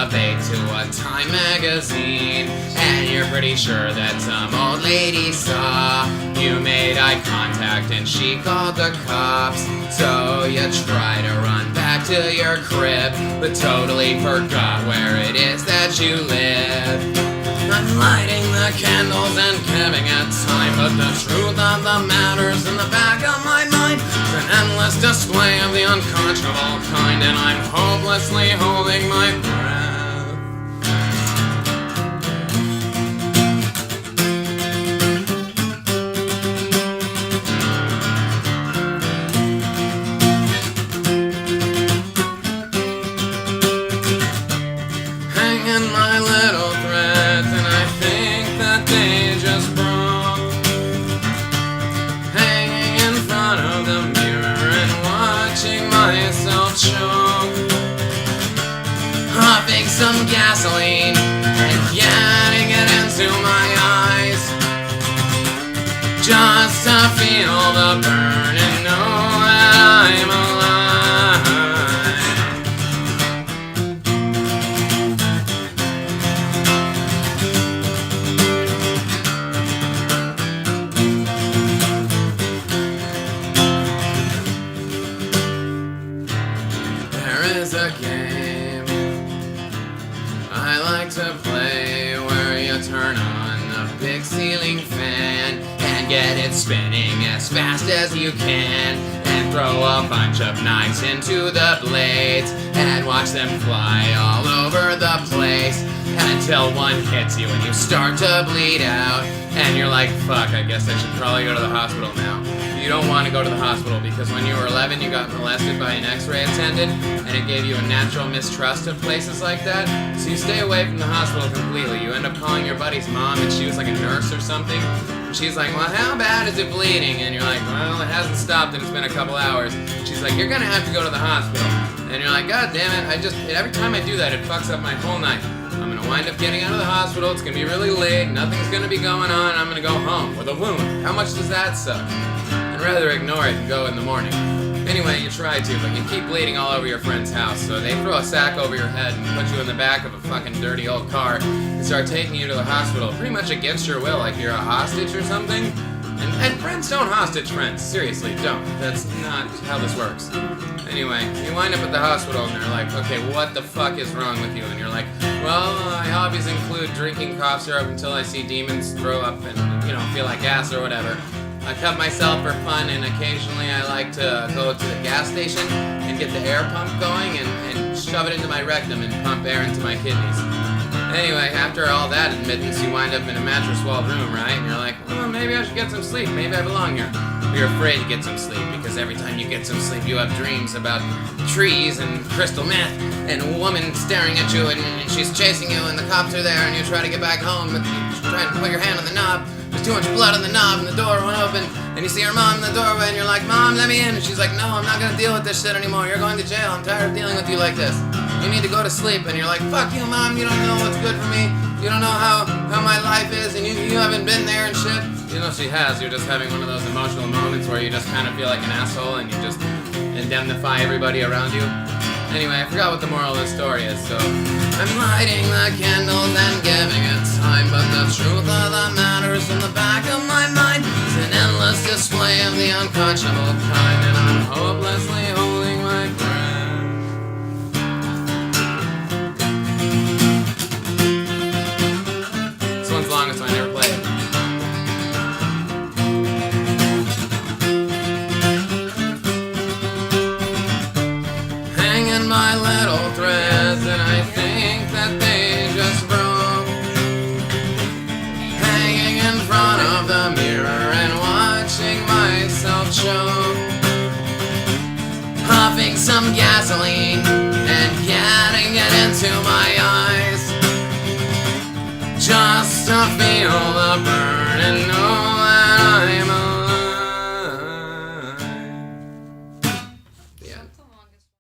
survey to a Time magazine, and you're pretty sure that some old lady saw you made eye contact and she called the cops. So you try to run back to your crib, but totally forgot where it is that you live. I'm lighting the candles and giving it time, but the truth of the matter's in the back of my mind. It's an endless display of the unconscionable kind, and I'm hopelessly holding my breath. Hanging my little threads, and I think that they just broke. Hanging in front of the mirror and watching myself choke. Huffing some gasoline and getting it into my eyes, just to feel the burn and know that I'm alive. There is a game I like to play where you turn on the big ceiling fan and get it spinning as fast as you can, and throw a bunch of knives into the blades and watch them fly all over the place until one hits you and you start to bleed out, and you're like, fuck, I guess I should probably go to the hospital now. You don't want to go to the hospital because when you were 11 you got molested by an x-ray attendant, and it gave you a natural mistrust of places like that, so you stay away from the hospital completely. You end up calling your buddy's mom, and she was like a nurse or something, and she's like, well, how bad is it bleeding? And you're like, well, it hasn't stopped and it's been a couple hours. She's like, you're gonna have to go to the hospital. And you're like, god damn it, every time I do that it fucks up my whole night. I'm gonna wind up getting out of the hospital, it's gonna be really late, nothing's gonna be going on, I'm gonna go home with a wound. How much does that suck? I'd rather ignore it and go in the morning. Anyway, you try to, but you keep bleeding all over your friend's house, so they throw a sack over your head and put you in the back of a fucking dirty old car and start taking you to the hospital, pretty much against your will, like you're a hostage or something. And friends don't hostage friends, seriously, don't. That's not how this works. Anyway, you wind up at the hospital and they're like, okay, what the fuck is wrong with you? And you're like, well, my hobbies include drinking cough syrup until I see demons, throw up, and, feel like gas or whatever. I cut myself for fun, and occasionally I like to go to the gas station and get the air pump going and shove it into my rectum and pump air into my kidneys. Anyway, after all that admittance, you wind up in a mattress-walled room, right? And you're like, well, maybe I should get some sleep. Maybe I belong here. But you're afraid to get some sleep because every time you get some sleep, you have dreams about trees and crystal meth and a woman staring at you and she's chasing you and the cops are there and you try to get back home, but you try to put your hand on the knob. There's too much blood on the knob and the door won't open, and you see her mom in the doorway and you're like, Mom, let me in. And she's like, no, I'm not gonna deal with this shit anymore. You're going to jail. I'm tired of dealing with you like this. You need to go to sleep. And you're like, fuck you, Mom. You don't know what's good for me. You don't know how my life is, and you haven't been there and shit. You know she has. You're just having one of those emotional moments where you just kind of feel like an asshole and you just indemnify everybody around you. Anyway, I forgot what the moral of the story is, so I'm lighting the candles and giving it time, but the truth of the matter is in the back of my mind. It's an endless display of the unconscionable kind, and I'm hopelessly holding my breath. This one's long, so I never play it. My little threads, and I think that they just broke. Hanging in front of the mirror and watching myself choke. Huffing some gasoline and getting it into my eyes, just to feel the burn and know